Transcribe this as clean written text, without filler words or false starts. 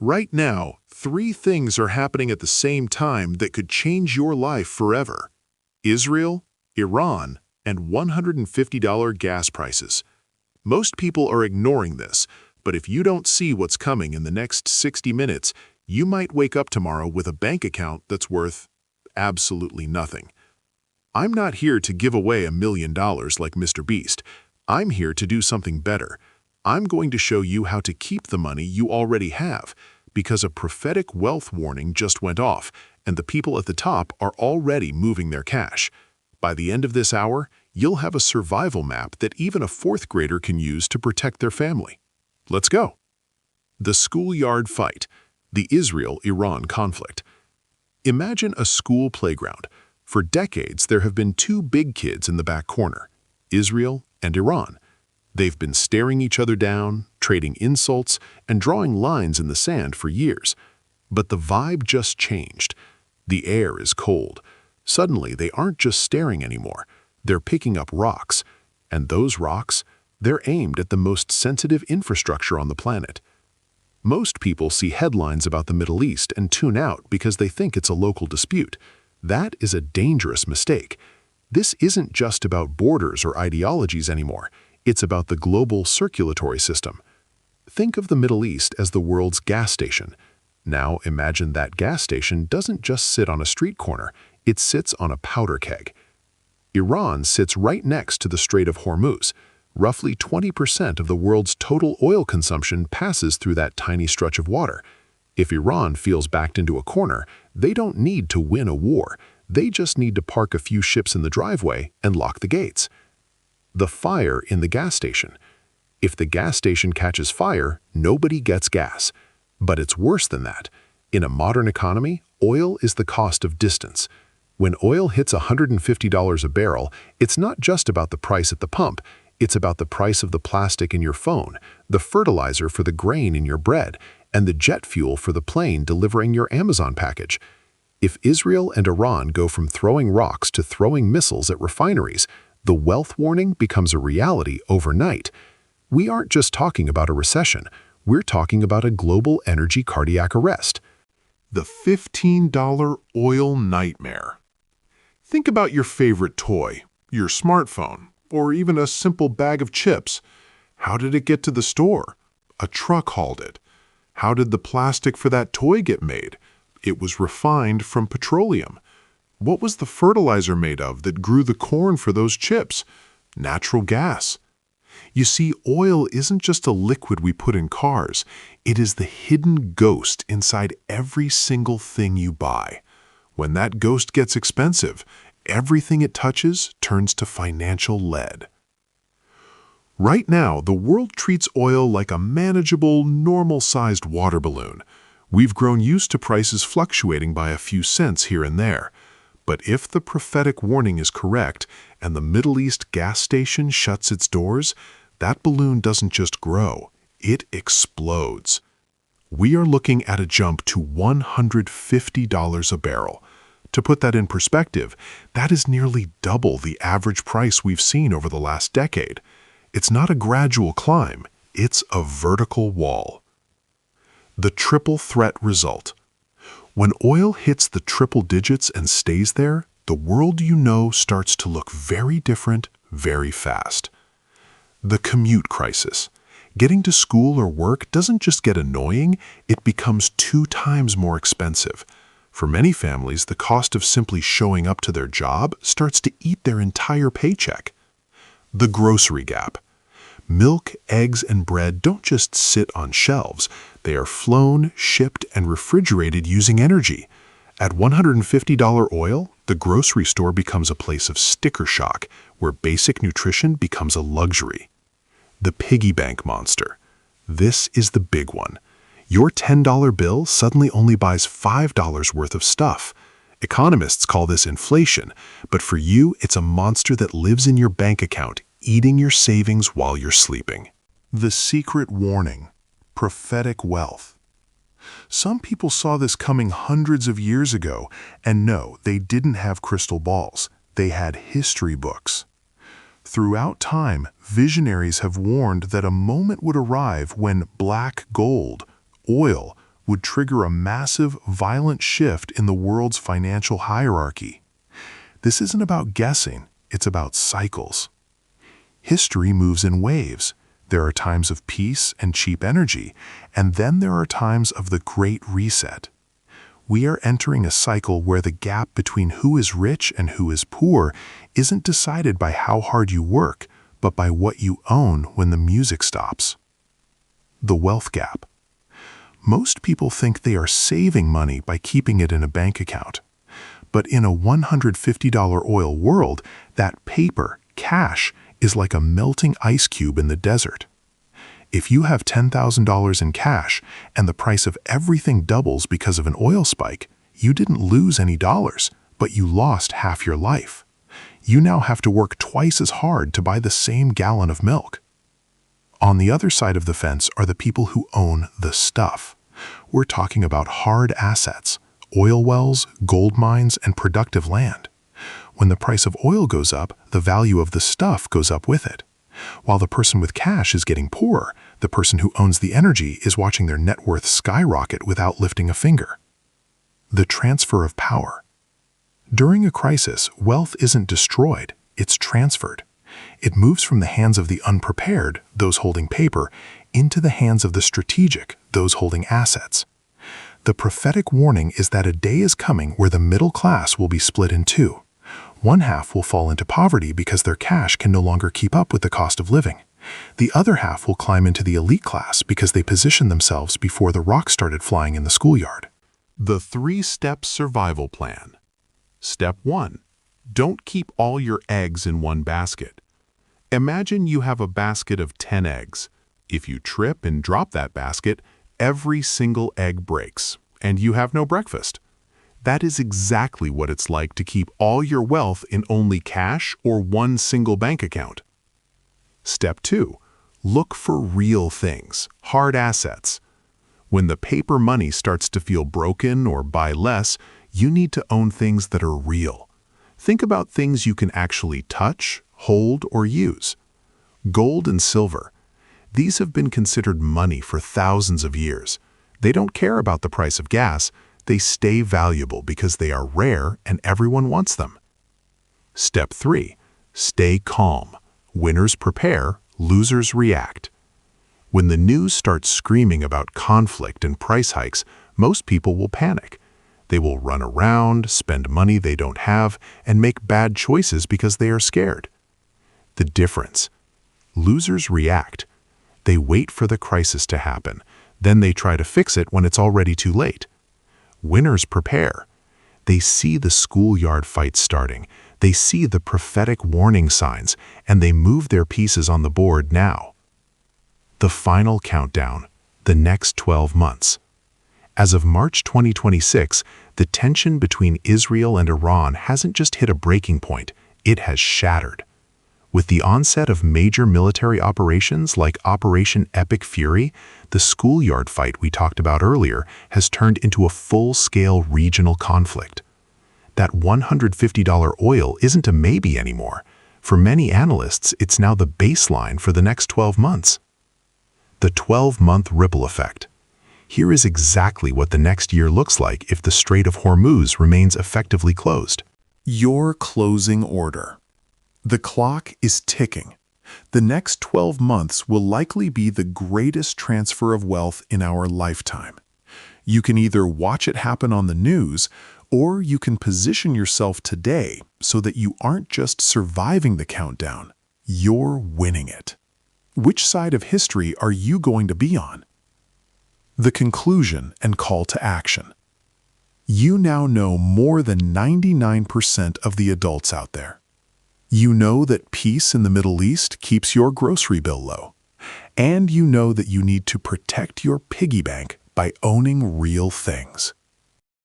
Right now, three things are happening at the same time that could change your life forever: Israel, Iran, and $150 gas prices. Most people are ignoring this, but if you don't see what's coming in the next 60 minutes, you might wake up tomorrow with a bank account that's worth absolutely nothing. I'm not here to give away $1 million like Mr. Beast. I'm here to do something better. I'm going to show you how to keep the money you already have, because a prophetic wealth warning just went off, and the people at the top are already moving their cash. By the end of this hour, you'll have a survival map that even a fourth grader can use to protect their family. Let's go. The schoolyard fight, the Israel-Iran conflict. Imagine a school playground. For decades, there have been two big kids in the back corner, Israel and Iran. They've been staring each other down, trading insults, and drawing lines in the sand for years. But the vibe just changed. The air is cold. Suddenly, they aren't just staring anymore. They're picking up rocks. And those rocks, they're aimed at the most sensitive infrastructure on the planet. Most people see headlines about the Middle East and tune out because they think it's a local dispute. That is a dangerous mistake. This isn't just about borders or ideologies anymore. It's about the global circulatory system. Think of the Middle East as the world's gas station. Now imagine that gas station doesn't just sit on a street corner, it sits on a powder keg. Iran sits right next to the Strait of Hormuz. Roughly 20% of the world's total oil consumption passes through that tiny stretch of water. If Iran feels backed into a corner, they don't need to win a war. They just need to park a few ships in the driveway and lock the gates. The fire in the gas station. If the gas station catches fire, nobody gets gas. But it's worse than that. In a modern economy, oil is the cost of distance. When oil hits $150 a barrel, it's not just about the price at the pump. It's about the price of the plastic in your phone, the fertilizer for the grain in your bread, and the jet fuel for the plane delivering your Amazon package. If Israel and Iran go from throwing rocks to throwing missiles at refineries, the wealth warning becomes a reality overnight. We aren't just talking about a recession. We're talking about a global energy cardiac arrest. The $15 oil nightmare. Think about your favorite toy, your smartphone, or even a simple bag of chips. How did it get to the store? A truck hauled it. How did the plastic for that toy get made? It was refined from petroleum. What was the fertilizer made of that grew the corn for those chips? Natural gas. You see, oil isn't just a liquid we put in cars. It is the hidden ghost inside every single thing you buy. When that ghost gets expensive, everything it touches turns to financial lead. Right now, the world treats oil like a manageable, normal-sized water balloon. We've grown used to prices fluctuating by a few cents here and there. But if the prophetic warning is correct and the Middle East gas station shuts its doors, that balloon doesn't just grow, it explodes. We are looking at a jump to $150 a barrel. To put that in perspective, that is nearly double the average price we've seen over the last decade. It's not a gradual climb, it's a vertical wall. The triple threat result. When oil hits the triple digits and stays there, the world you know starts to look very different very fast. The commute crisis. Getting to school or work doesn't just get annoying, it becomes 2 times more expensive. For many families, the cost of simply showing up to their job starts to eat their entire paycheck. The grocery gap. Milk, eggs, and bread don't just sit on shelves. They are flown, shipped, and refrigerated using energy. At $150 oil, the grocery store becomes a place of sticker shock, where basic nutrition becomes a luxury. The piggy bank monster. This is the big one. Your $10 bill suddenly only buys $5 worth of stuff. Economists call this inflation, but for you, it's a monster that lives in your bank account, eating your savings while you're sleeping. The secret warning. Prophetic wealth. Some people saw this coming hundreds of years ago, and no, they didn't have crystal balls. They had history books. Throughout time, visionaries have warned that a moment would arrive when black gold, oil, would trigger a massive, violent shift in the world's financial hierarchy. This isn't about guessing, it's about cycles. History moves in waves. There are times of peace and cheap energy, and then there are times of the Great Reset. We are entering a cycle where the gap between who is rich and who is poor isn't decided by how hard you work, but by what you own when the music stops. The wealth gap. Most people think they are saving money by keeping it in a bank account. But in a $150 oil world, that paper, cash, is like a melting ice cube in the desert. If you have $10,000 in cash and the price of everything doubles because of an oil spike, you didn't lose any dollars, but you lost half your life. You now have to work twice as hard to buy the same gallon of milk. On the other side of the fence are the people who own the stuff. We're talking about hard assets, oil wells, gold mines, and productive land. When the price of oil goes up, the value of the stuff goes up with it. While the person with cash is getting poorer, the person who owns the energy is watching their net worth skyrocket without lifting a finger. The transfer of power. During a crisis, wealth isn't destroyed, it's transferred. It moves from the hands of the unprepared, those holding paper, into the hands of the strategic, those holding assets. The prophetic warning is that a day is coming where the middle class will be split in two. One half will fall into poverty because their cash can no longer keep up with the cost of living. The other half will climb into the elite class because they positioned themselves before the rocks started flying in the schoolyard. The 3-step survival plan. Step 1. Don't keep all your eggs in one basket. Imagine you have a basket of 10 eggs. If you trip and drop that basket, every single egg breaks, and you have no breakfast. That is exactly what it's like to keep all your wealth in only cash or one single bank account. Step 2. Look for real things, hard assets. When the paper money starts to feel broken or buy less, you need to own things that are real. Think about things you can actually touch, hold, or use. Gold and silver. These have been considered money for thousands of years. They don't care about the price of gas. They stay valuable because they are rare and everyone wants them. Step 3. Stay calm. Winners prepare, losers react. When the news starts screaming about conflict and price hikes, most people will panic. They will run around, spend money they don't have, and make bad choices because they are scared. The difference. Losers react. They wait for the crisis to happen. Then they try to fix it when it's already too late. Winners prepare. They see the schoolyard fight starting. They see the prophetic warning signs, and they move their pieces on the board now. The final countdown, the next 12 months. As of March 2026, the tension between Israel and Iran hasn't just hit a breaking point, it has shattered. With the onset of major military operations like Operation Epic Fury, the schoolyard fight we talked about earlier has turned into a full-scale regional conflict. That $150 oil isn't a maybe anymore. For many analysts, it's now the baseline for the next 12 months. The 12-month ripple effect. Here is exactly what the next year looks like if the Strait of Hormuz remains effectively closed. Your closing order. The clock is ticking. The next 12 months will likely be the greatest transfer of wealth in our lifetime. You can either watch it happen on the news, or you can position yourself today so that you aren't just surviving the countdown, you're winning it. Which side of history are you going to be on? The conclusion and call to action. You now know more than 99% of the adults out there. You know that peace in the Middle East keeps your grocery bill low. And you know that you need to protect your piggy bank by owning real things.